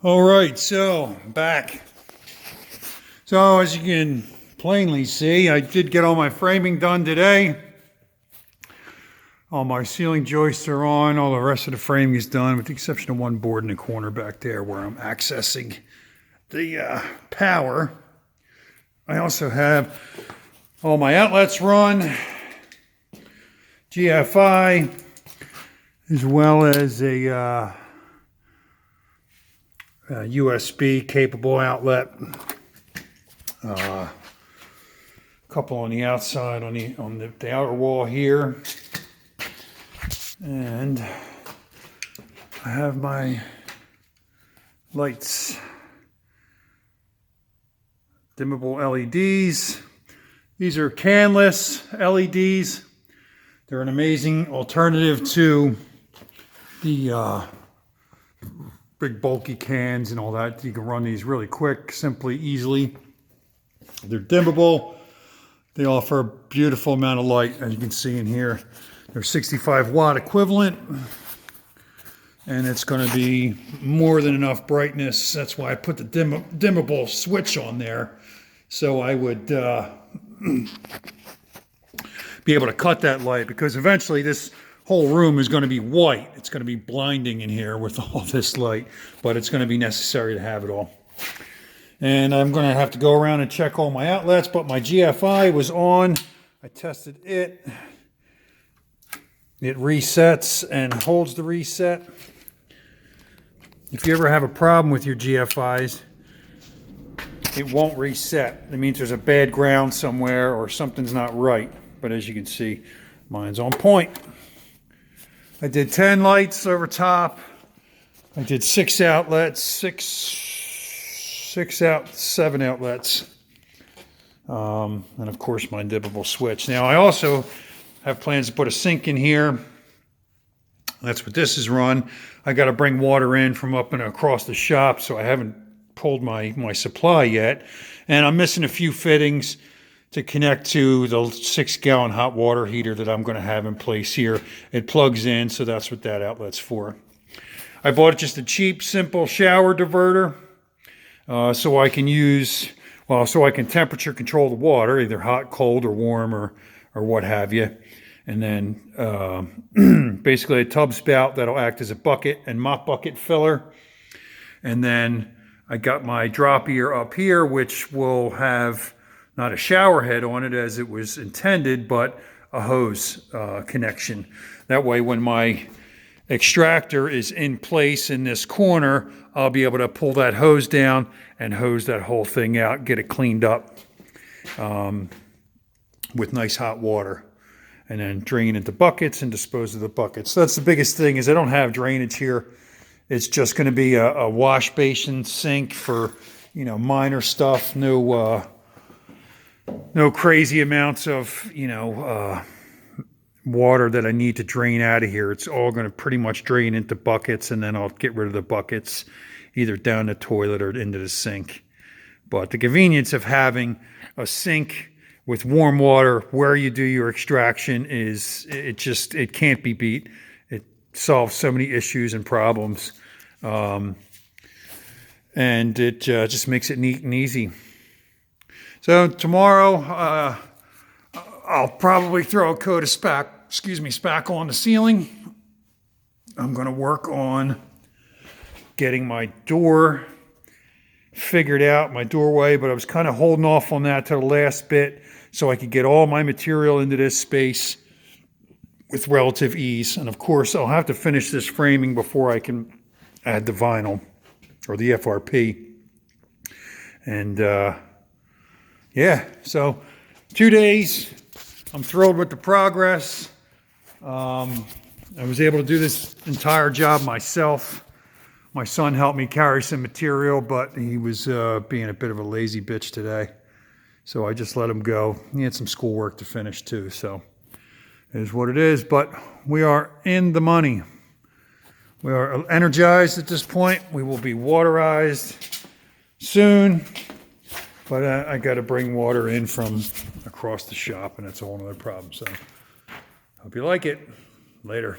All right, so back. So as you can plainly see, I did get all my framing done today. All my ceiling joists are on. All the rest of the framing is done, with the exception of one board in the corner back there where I'm accessing the power. I also have all my outlets run, GFI, as well as a USB capable outlet. A couple on the outside on the outer wall here, and I have my lights, dimmable LEDs. These are canless LEDs. They're an amazing alternative to the big bulky cans and all that. You can run these really quick, simply, easily. They're dimmable. They offer a beautiful amount of light, as you can see in here. They're 65 watt equivalent, and it's going to be more than enough brightness. That's why I put the dimmable switch on there, so I would be able to cut that light, because eventually this whole room is going to be white. It's going to be blinding in here with all this light, but it's going to be necessary to have it all. And I'm going to have to go around and check all my outlets, but my GFI was on. I tested it. It resets and holds the reset. If you ever have a problem with your GFIs, it won't reset. It means there's a bad ground somewhere or something's not right. But as you can see, mine's on point. I did 10 lights over top. I did 6 outlets, 7 outlets. And of course my dimmable switch. Now I also have plans to put a sink in here. That's what this is run. I got to bring water in from up and across the shop, so I haven't pulled my supply yet. And I'm missing a few fittings to connect to the 6-gallon hot water heater that I'm going to have in place here. It plugs in, so that's what that outlet's for. I bought just a cheap, simple shower diverter, so I can temperature control the water, either hot, cold, or warm, or what have you. And then basically a tub spout that'll act as a bucket and mop bucket filler. And then I got my drop ear up here, which will have not a shower head on it as it was intended, but a hose connection. That way, when my extractor is in place in this corner, I'll be able to pull that hose down and hose that whole thing out, get it cleaned up with nice hot water, and then drain into buckets and dispose of the buckets. So that's the biggest thing, is I don't have drainage here. It's just going to be a wash basin sink for, minor stuff. No crazy amounts of, water that I need to drain out of here. It's all going to pretty much drain into buckets, and then I'll get rid of the buckets either down the toilet or into the sink. But the convenience of having a sink with warm water where you do your extraction it can't be beat. It solves so many issues and problems. And it just makes it neat and easy. So tomorrow, I'll probably throw a coat of spackle on the ceiling. I'm going to work on getting my door figured out, my doorway, but I was kind of holding off on that to the last bit so I could get all my material into this space with relative ease. And of course, I'll have to finish this framing before I can add the vinyl or the FRP. And yeah, so 2 days. I'm thrilled with the progress. I was able to do this entire job myself. My son helped me carry some material, but he was being a bit of a lazy bitch today. So I just let him go. He had some schoolwork to finish too, so it is what it is. But we are in the money. We are energized at this point. We will be waterized soon. But I got to bring water in from across the shop, and that's a whole other problem. So hope you like it. Later.